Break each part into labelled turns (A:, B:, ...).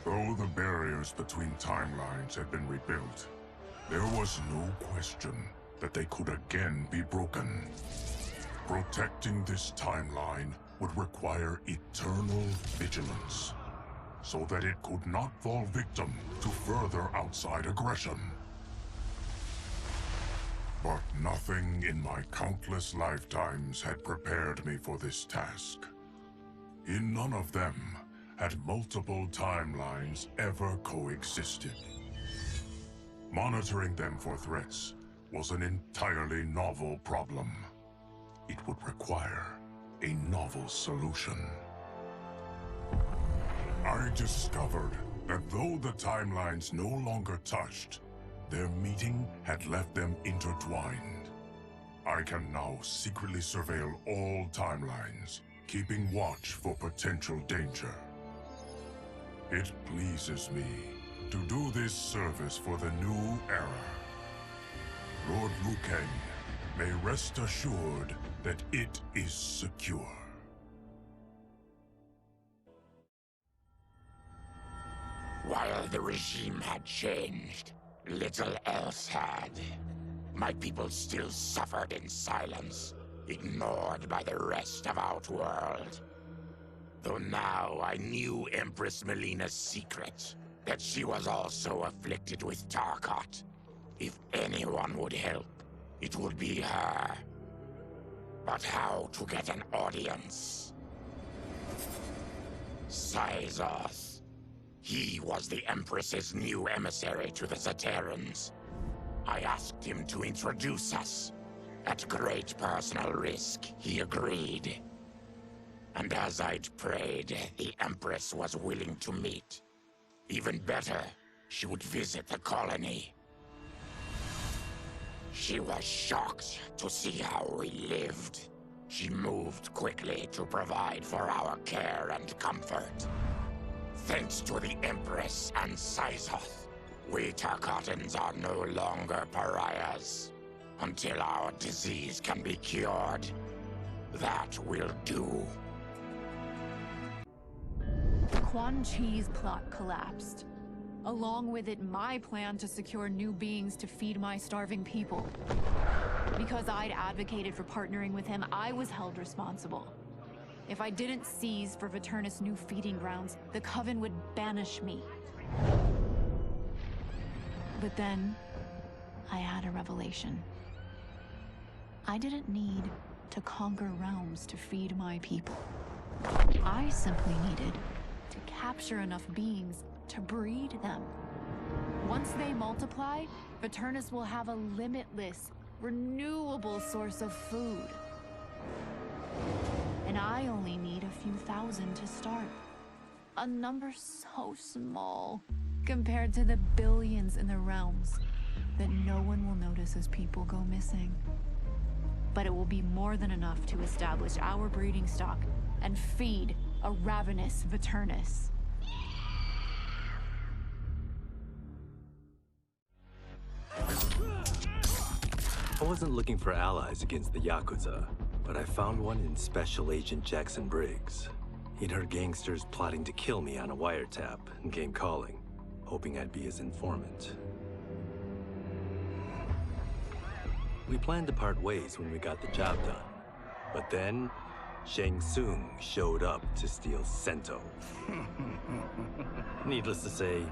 A: Though the barriers between timelines had been rebuilt, there was no question that they could again be broken. Protecting this timeline would require eternal vigilance, so that it could not fall victim to further outside aggression. But nothing in my countless lifetimes had prepared me for this task. In none of them had multiple timelines ever coexisted. Monitoring them for threats was an entirely novel problem. It would require a novel solution. I discovered that though the timelines no longer touched, their meeting had left them intertwined. I can now secretly surveil all timelines, keeping watch for potential danger. It pleases me to do this service for the new era. Lord Liu Kang may rest assured that it is secure.
B: While the regime had changed, little else had. My people still suffered in silence, ignored by the rest of Outworld. Though now I knew Empress Melina's secret, that she was also afflicted with Tarkat. If anyone would help, it would be her. But how to get an audience? Syzoth. He was the Empress's new emissary to the Zaterrans. I asked him to introduce us. At great personal risk, he agreed. And as I'd prayed, the Empress was willing to meet. Even better, she would visit the colony. She was shocked to see how we lived. She moved quickly to provide for our care and comfort. Thanks to the Empress and Syzoth, we Tarkatans are no longer pariahs. Until our disease can be cured, that will do.
C: Quan Chi's plot collapsed. Along with it, my plan to secure new beings to feed my starving people. Because I'd advocated for partnering with him, I was held responsible. If I didn't seize for Veternus' new feeding grounds, the Coven would banish me. But then, I had a revelation. I didn't need to conquer realms to feed my people. I simply needed to capture enough beings to breed them. Once they multiply, Veternus will have a limitless, renewable source of food. And I only need a few thousand to start. A number so small compared to the billions in the realms that no one will notice as people go missing. But it will be more than enough to establish our breeding stock and feed a ravenous Veternus.
D: I wasn't looking for allies against the Yakuza, but I found one in Special Agent Jackson Briggs. He'd heard gangsters plotting to kill me on a wiretap and came calling, hoping I'd be his informant. We planned to part ways when we got the job done, but then Shang Tsung showed up to steal Sento. Needless to say,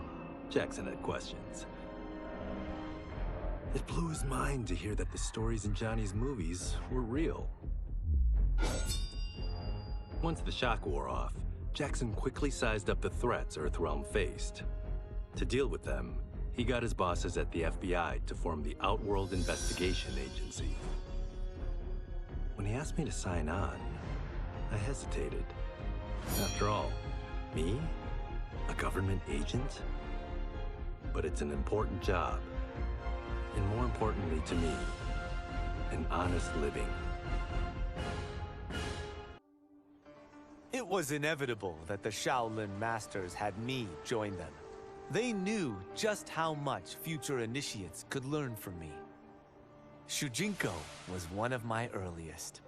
D: Jackson had questions. It blew his mind to hear that the stories in Johnny's movies were real. Once the shock wore off, Jackson quickly sized up the threats Earthrealm faced. To deal with them, he got his bosses at the FBI to form the Outworld Investigation Agency. When he asked me to sign on, I hesitated. After all, me? A government agent? But it's an important job. And more importantly to me, an honest living.
E: It was inevitable that the Shaolin Masters had me join them. They knew just how much future initiates could learn from me. Shujinko was one of my earliest.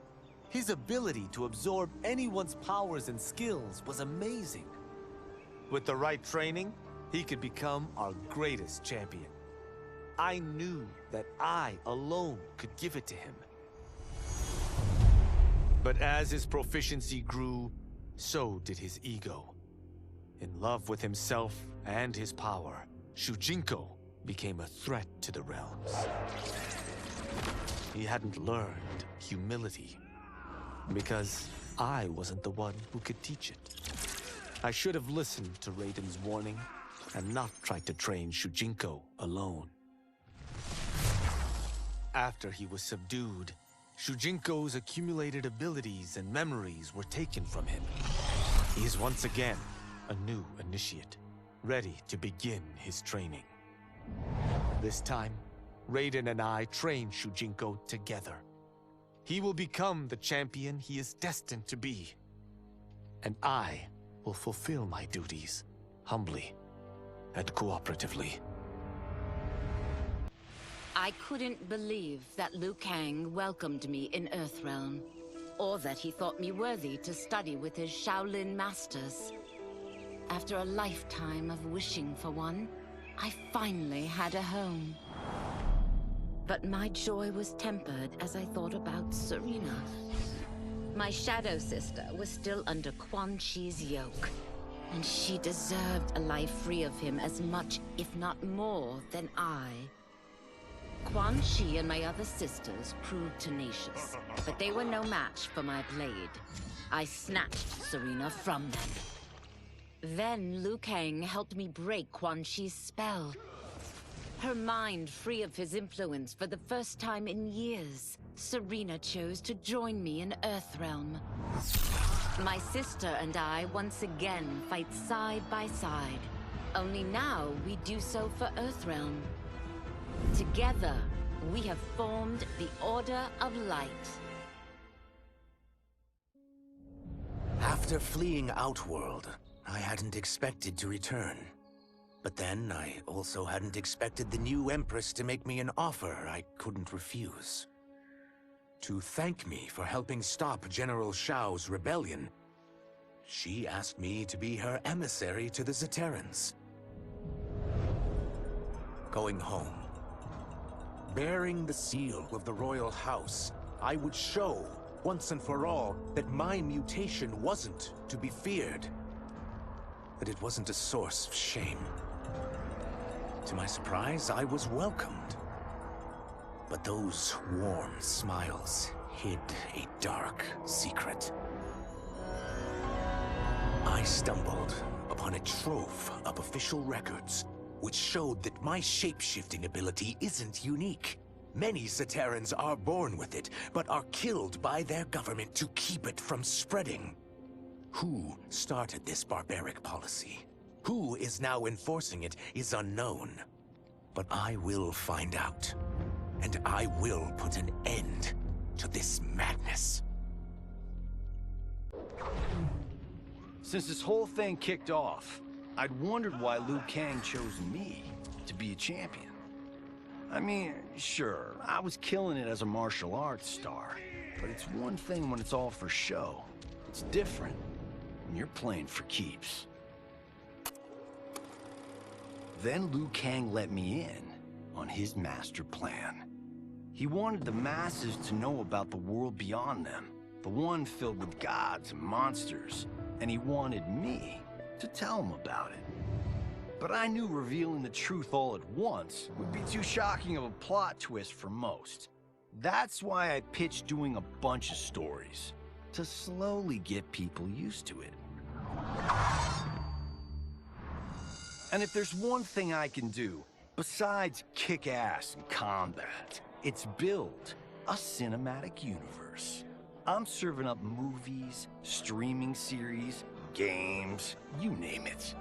E: His ability to absorb anyone's powers and skills was amazing. With the right training, he could become our greatest champion. I knew that I alone could give it to him. But as his proficiency grew, so did his ego. In love with himself and his power, Shujinko became a threat to the realms. He hadn't learned humility, because I wasn't the one who could teach it. I should have listened to Raiden's warning and not tried to train Shujinko alone. After he was subdued, Shujinko's accumulated abilities and memories were taken from him. He is once again a new initiate, ready to begin his training. This time, Raiden and I train Shujinko together. He will become the champion he is destined to be. And I will fulfill my duties, humbly and cooperatively.
F: I couldn't believe that Liu Kang welcomed me in Earthrealm, or that he thought me worthy to study with his Shaolin masters. After a lifetime of wishing for one, I finally had a home. But my joy was tempered as I thought about Serena. My shadow sister was still under Quan Chi's yoke, and she deserved a life free of him as much, if not more, than I. Quan Chi and my other sisters proved tenacious, but they were no match for my blade. I snatched Serena from them. Then Liu Kang helped me break Quan Chi's spell. Her mind free of his influence for the first time in years, Serena chose to join me in Earthrealm. My sister and I once again fight side by side. Only now we do so for Earthrealm. Together, we have formed the Order of Light.
G: After fleeing Outworld, I hadn't expected to return. But then, I also hadn't expected the new Empress to make me an offer I couldn't refuse. To thank me for helping stop General Shao's rebellion, she asked me to be her emissary to the Zaterrans. Going home, bearing the seal of the royal house, I would show, once and for all, that my mutation wasn't to be feared. That it wasn't a source of shame. To my surprise, I was welcomed. But those warm smiles hid a dark secret. I stumbled upon a trove of official records, which showed that my shape-shifting ability isn't unique. Many Zaterrans are born with it, but are killed by their government to keep it from spreading. Who started this barbaric policy? Who is now enforcing it is unknown. But I will find out. And I will put an end to this madness.
H: Since this whole thing kicked off, I'd wondered why Liu Kang chose me to be a champion. I mean, sure, I was killing it as a martial arts star, but it's one thing when it's all for show. It's different when you're playing for keeps. Then Liu Kang let me in on his master plan. He wanted the masses to know about the world beyond them, the one filled with gods and monsters, and he wanted me to tell him about it. But I knew revealing the truth all at once would be too shocking of a plot twist for most. That's why I pitched doing a bunch of stories, to slowly get people used to it. And if there's one thing I can do, besides kick ass in combat, it's build a cinematic universe. I'm serving up movies, streaming series, games, you name it.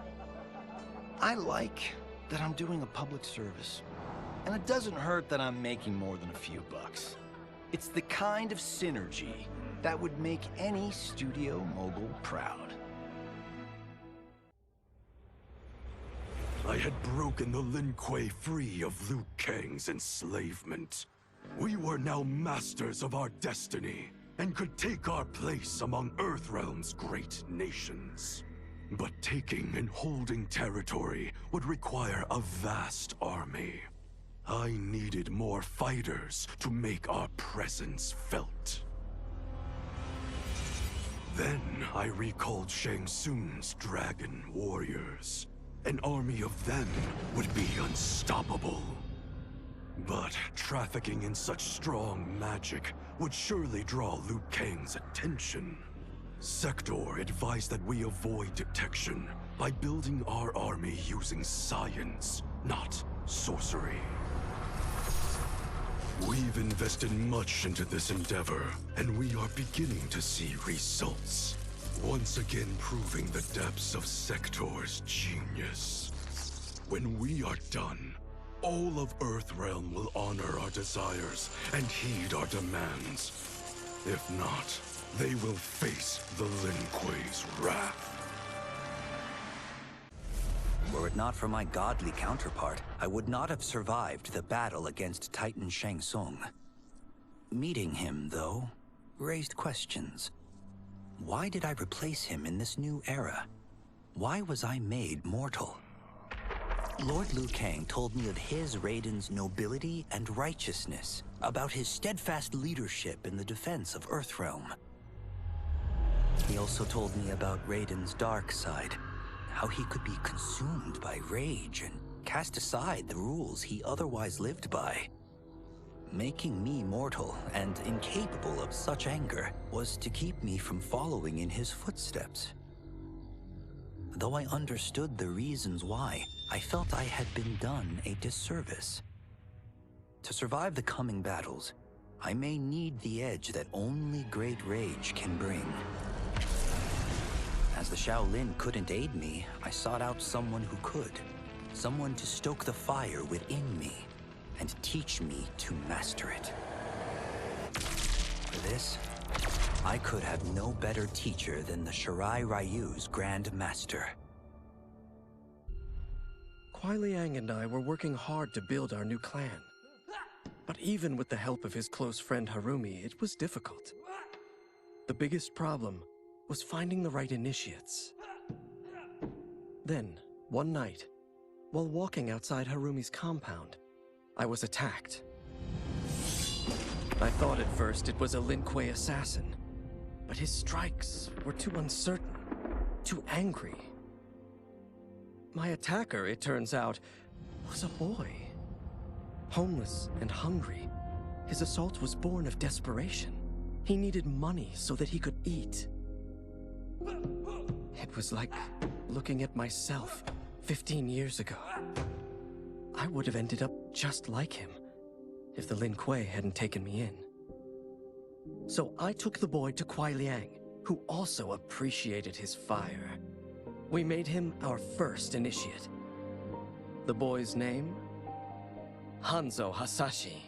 H: I like that I'm doing a public service. And it doesn't hurt that I'm making more than a few bucks. It's the kind of synergy that would make any studio mogul proud.
I: I had broken the Lin Kuei free of Liu Kang's enslavement. We were now masters of our destiny, and could take our place among Earthrealm's great nations. But taking and holding territory would require a vast army. I needed more fighters to make our presence felt. Then I recalled Shang Tsung's dragon warriors. An army of them would be unstoppable. But trafficking in such strong magic would surely draw Liu Kang's attention. Sector advised that we avoid detection by building our army using science, not sorcery. We've invested much into this endeavor, and we are beginning to see results. Once again proving the depths of Sector's genius. When we are done, all of Earthrealm will honor our desires and heed our demands. If not, they will face the Lin Kuei's wrath.
J: Were it not for my godly counterpart, I would not have survived the battle against Titan Shang Tsung. Meeting him, though, raised questions. Why did I replace him in this new era? Why was I made mortal? Lord Liu Kang told me of his Raiden's nobility and righteousness, about his steadfast leadership in the defense of Earthrealm. He also told me about Raiden's dark side, how he could be consumed by rage and cast aside the rules he otherwise lived by. Making me mortal and incapable of such anger was to keep me from following in his footsteps. Though I understood the reasons why, I felt I had been done a disservice. To survive the coming battles, I may need the edge that only great rage can bring. As the Shaolin couldn't aid me, I sought out someone who could. Someone to stoke the fire within me and teach me to master it. For this, I could have no better teacher than the Shirai Ryu's Grand Master.
K: Kuai Liang and I were working hard to build our new clan. But even with the help of his close friend Harumi, it was difficult. The biggest problem was finding the right initiates. Then, one night, while walking outside Harumi's compound, I was attacked. I thought at first it was a Lin Kuei assassin, but his strikes were too uncertain, too angry. My attacker, it turns out, was a boy. Homeless and hungry, his assault was born of desperation. He needed money so that he could eat. It was like looking at myself 15 years ago. I would have ended up just like him if the Lin Kuei hadn't taken me in. So I took the boy to Kuai Liang, who also appreciated his fire. We made him our first initiate. The boy's name? Hanzo Hasashi.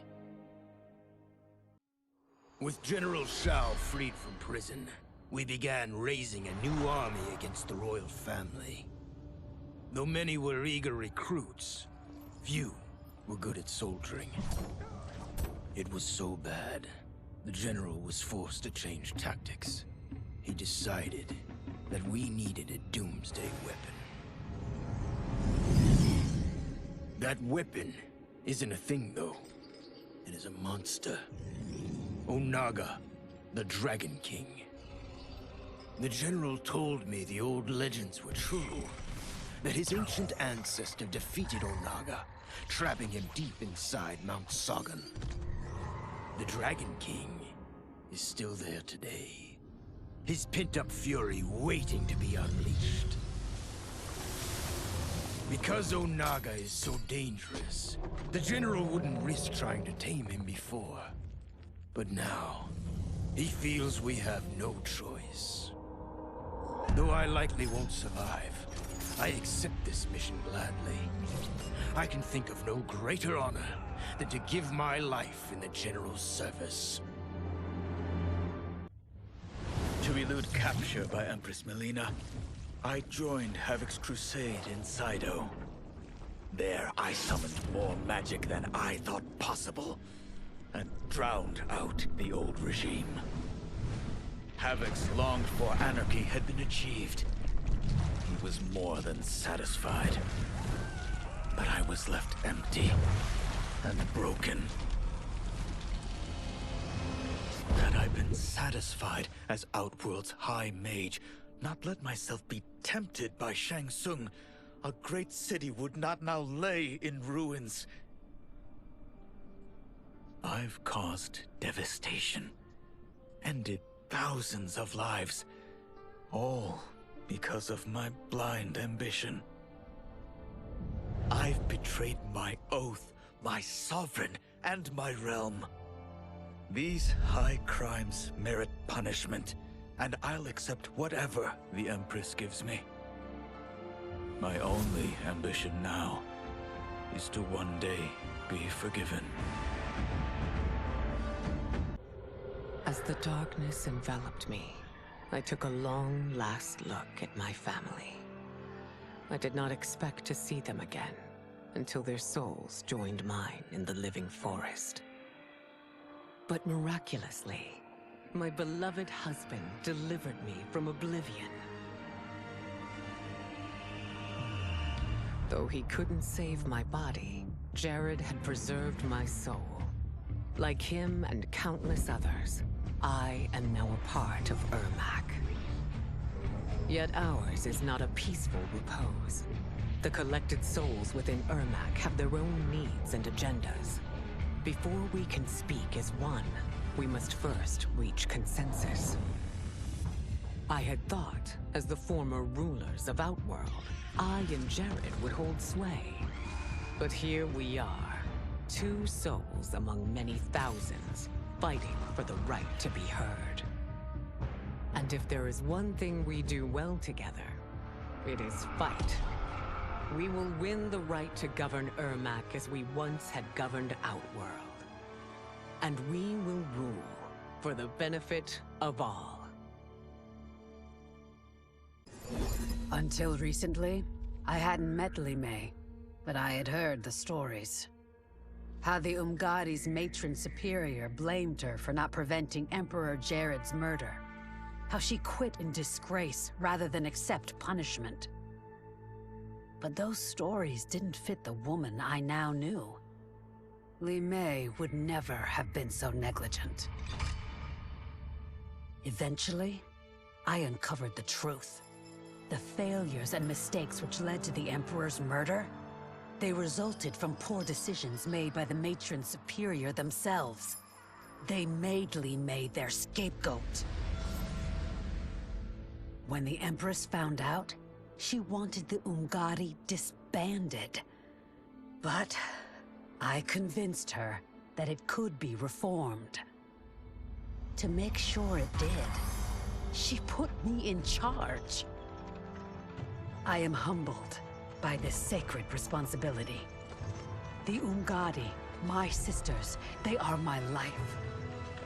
L: With General Shao freed from prison, we began raising a new army against the royal family. Though many were eager recruits, few were good at soldiering. It was so bad, the general was forced to change tactics. He decided that we needed a doomsday weapon. That weapon isn't a thing, though. It is a monster. Onaga, the Dragon King. The general told me the old legends were true. That his ancient ancestor defeated Onaga, trapping him deep inside Mount Sagan. The Dragon King is still there today. His pent-up fury waiting to be unleashed. Because Onaga is so dangerous, the general wouldn't risk trying to tame him before. But now, he feels we have no choice. Though I likely won't survive, I accept this mission gladly. I can think of no greater honor than to give my life in the general's service.
M: To elude capture by Empress Melina, I joined Havoc's crusade in Saido. There, I summoned more magic than I thought possible, and drowned out the old regime. Havoc's longed-for anarchy had been achieved. was more than satisfied. But I was left empty and broken. Had I been satisfied as Outworld's High Mage, not let myself be tempted by Shang Tsung, a great city would not now lay in ruins. I've caused devastation, ended thousands of lives, all because of my blind ambition. I've betrayed my oath, my sovereign, and my realm. These high crimes merit punishment, and I'll accept whatever the Empress gives me. My only ambition now is to one day be forgiven.
N: As the darkness enveloped me, I took a long last look at my family. I did not expect to see them again until their souls joined mine in the living forest. But miraculously, my beloved husband delivered me from oblivion. Though he couldn't save my body, Jared had preserved my soul. Like him and countless others, I am now a part of Ermac. Yet ours is not a peaceful repose. The collected souls within Ermac have their own needs and agendas. Before we can speak as one, we must first reach consensus. I had thought, as the former rulers of Outworld, I and Jared would hold sway. But here we are, two souls among many thousands, fighting for the right to be heard. And if there is one thing we do well together, it is fight. We will win the right to govern Ermac as we once had governed Outworld. And we will rule for the benefit of all.
O: Until recently, I hadn't met Li Mei, but I had heard the stories. How the Umgadi's matron superior blamed her for not preventing Emperor Jared's murder. How she quit in disgrace rather than accept punishment. But those stories didn't fit the woman I now knew. Li Mei would never have been so negligent. Eventually, I uncovered the truth. The failures and mistakes which led to the Emperor's murder, they resulted from poor decisions made by the matron superior themselves. They made Li Mei their scapegoat. When the Empress found out, she wanted the Umgadi disbanded. But I convinced her that it could be reformed. To make sure it did, she put me in charge. I am humbled by this sacred responsibility. The Umgadi, my sisters, they are my life.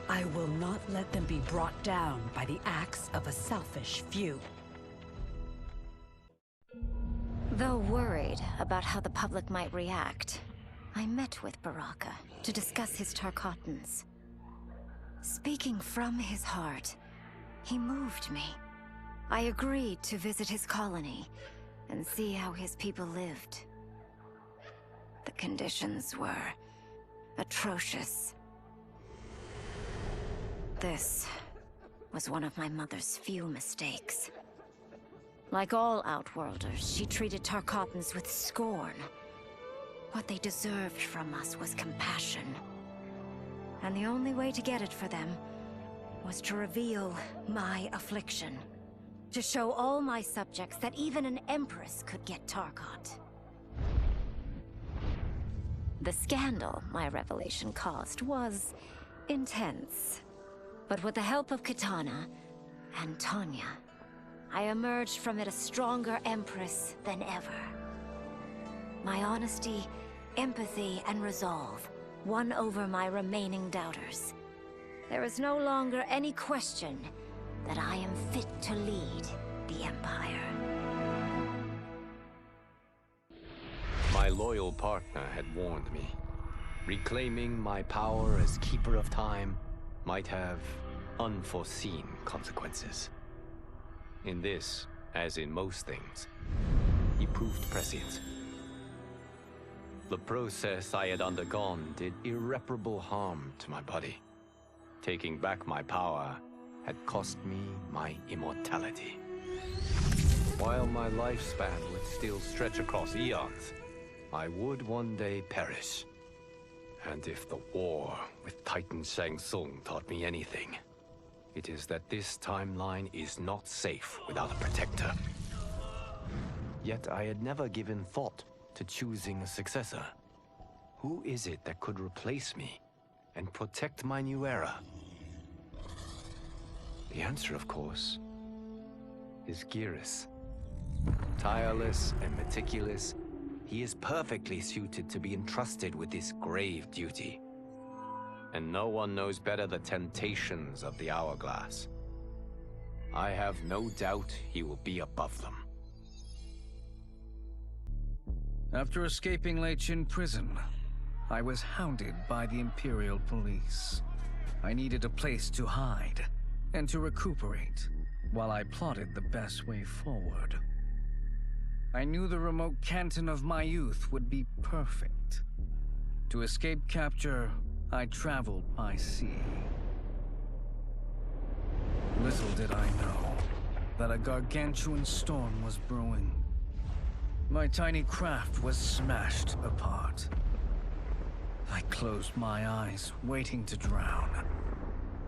O: I will not let them be brought down by the acts of a selfish few.
P: Though worried about how the public might react, I met with Baraka to discuss his Tarkatans. Speaking from his heart, he moved me. I agreed to visit his colony and see how his people lived. The conditions were atrocious. This was one of my mother's few mistakes. Like all Outworlders, she treated Tarkatans with scorn. What they deserved from us was compassion. And the only way to get it for them was to reveal my affliction. To show all my subjects that even an Empress could get Tarkat. The scandal my revelation caused was intense. But with the help of Kitana and Tanya, I emerged from it a stronger Empress than ever. My honesty, empathy, and resolve won over my remaining doubters. There is no longer any question that I am fit to lead the Empire.
D: My loyal partner had warned me. Reclaiming my power as Keeper of Time might have unforeseen consequences. In this, As in most things, he proved prescient. The process I had undergone did irreparable harm to my body. Taking back my power had cost me my immortality. While my lifespan would still stretch across eons, I would one day perish. And if the war with Titan Shang Tsung taught me anything, it is that this timeline is not safe without a protector. Yet I had never given thought to choosing a successor. Who is it that could replace me and protect my new era? The answer, of course, is Geras. Tireless and meticulous, he is perfectly suited to be entrusted with this grave duty. And no one knows better the temptations of the Hourglass. I have no doubt he will be above them.
Q: After escaping Lei Chin prison, I was hounded by the Imperial Police. I needed a place to hide and to recuperate while I plotted the best way forward. I knew the remote canton of my youth would be perfect. To escape capture, I traveled by sea. Little did I know that a gargantuan storm was brewing. My tiny craft was smashed apart. I closed my eyes, waiting to drown,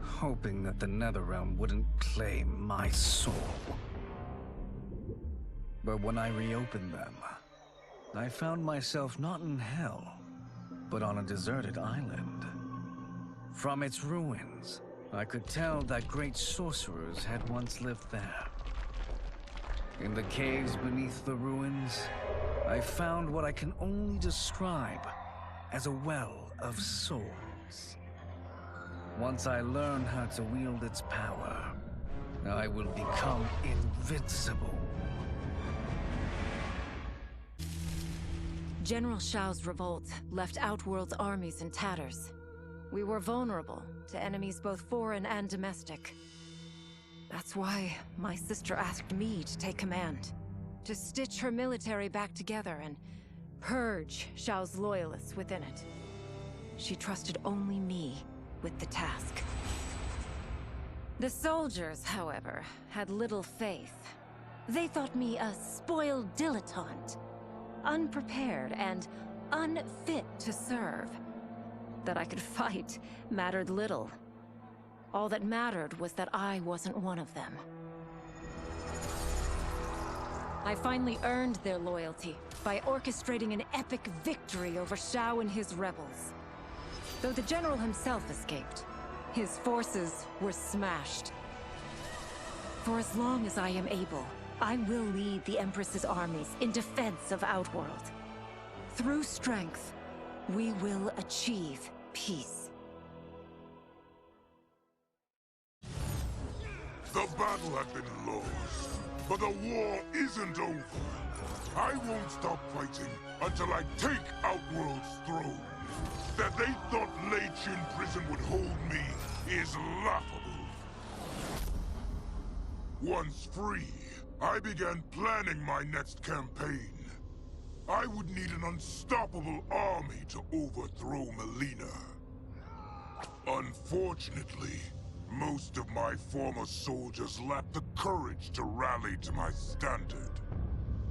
Q: hoping that the Netherrealm wouldn't claim my soul. But when I reopened them, I found myself not in hell, but on a deserted island. From its ruins, I could tell that great sorcerers had once lived there. In the caves beneath the ruins, I found what I can only describe as a well of souls. Once I learn how to wield its power, I will become invincible.
R: General Shao's revolt left Outworld's armies in tatters. We were vulnerable to enemies both foreign and domestic. That's why my sister asked me to take command, to stitch her military back together and purge Shao's loyalists within it. She trusted only me with the task. The soldiers, however, had little faith. They thought me a spoiled dilettante, unprepared and unfit to serve. That I could fight mattered little. All that mattered was that I wasn't one of them. I finally earned their loyalty by orchestrating an epic victory over Shao and his rebels. Though the general himself escaped, his forces were smashed. For as long as I am able, I will lead the Empress's armies in defense of Outworld. Through strength, we will achieve peace.
A: The battle had been lost, but the war isn't over. I won't stop fighting until I take Outworld's throne. That they thought Lei Chin prison would hold me is laughable. Once free, I began planning my next campaign. I would need an unstoppable army to overthrow Melina. Unfortunately, most of my former soldiers lacked the courage to rally to my standard.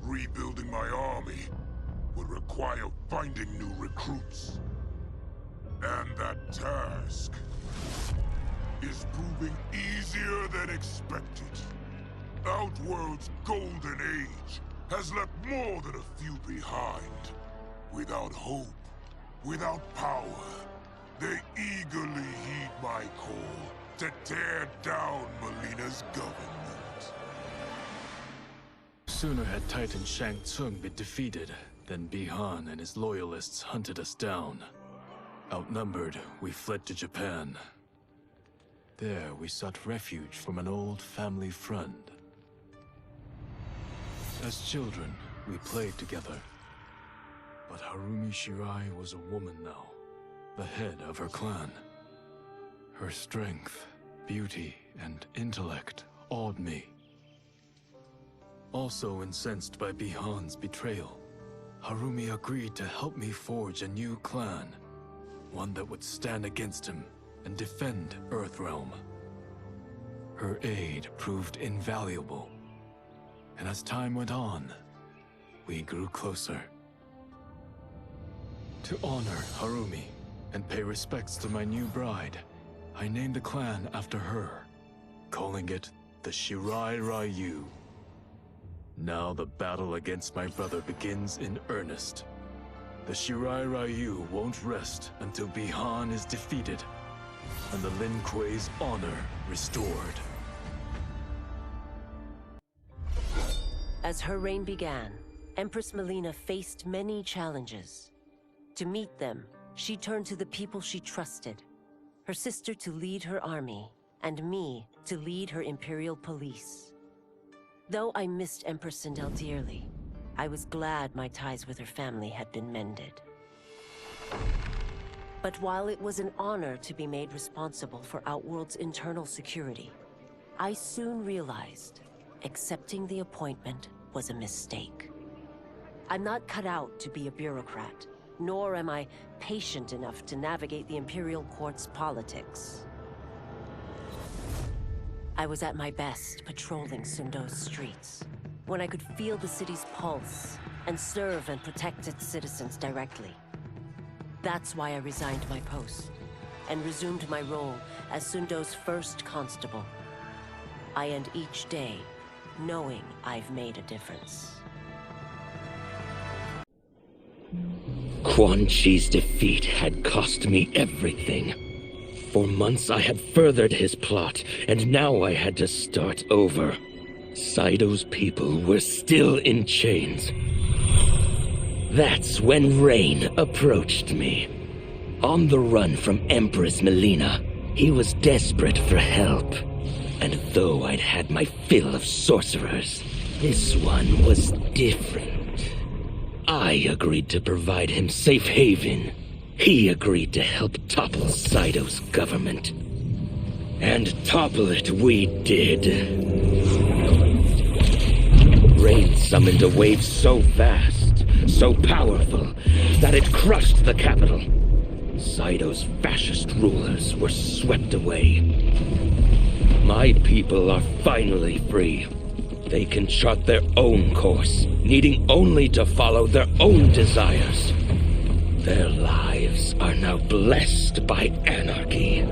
A: Rebuilding my army would require finding new recruits. And that task is proving easier than expected. Outworld's golden age has left more than a few behind. Without hope, without power, they eagerly heed my call to tear down Melina's government.
M: Sooner had Titan Shang Tsung been defeated than Bihan and his loyalists hunted us down. Outnumbered, we fled to Japan. There, we sought refuge from an old family friend. As children, we played together. But Harumi Shirai was a woman now, the head of her clan. Her strength, beauty, and intellect awed me.
I: Also incensed by Bihan's betrayal, Harumi agreed to help me forge a new clan, one that would stand against him and defend Earthrealm. Her aid proved invaluable, and as time went on, we grew closer. To honor Harumi and pay respects to my new bride, I named the clan after her, calling it the Shirai Ryu. Now the battle against my brother begins in earnest. The Shirai Ryu won't rest until Bihan is defeated and the Lin Kuei's honor restored.
S: As her reign began, Empress Melina faced many challenges. To meet them, she turned to the people she trusted. Her sister to lead her army, and me to lead her Imperial police. Though I missed Empress Sindel dearly, I was glad my ties with her family had been mended. But while it was an honor to be made responsible for Outworld's internal security, I soon realized accepting the appointment was a mistake. I'm not cut out to be a bureaucrat, nor am I patient enough to navigate the Imperial Court's politics. I was at my best patrolling Sundo's streets, when I could feel the city's pulse and serve and protect its citizens directly. That's why I resigned my post and resumed my role as Sundo's first constable. I end each day knowing I've made a difference.
T: Quan Chi's defeat had cost me everything. For months I had furthered his plot, and now I had to start over. Saido's people were still in chains. That's when Rain approached me. On the run from Empress Melina, he was desperate for help. And though I'd had my fill of sorcerers, this one was different. I agreed to provide him safe haven. He agreed to help topple Saido's government. And topple it we did. Rain summoned a wave so vast, so powerful, that it crushed the capital. Saido's fascist rulers were swept away. My people are finally free. They can chart their own course, needing only to follow their own desires. Their lives are now blessed by anarchy.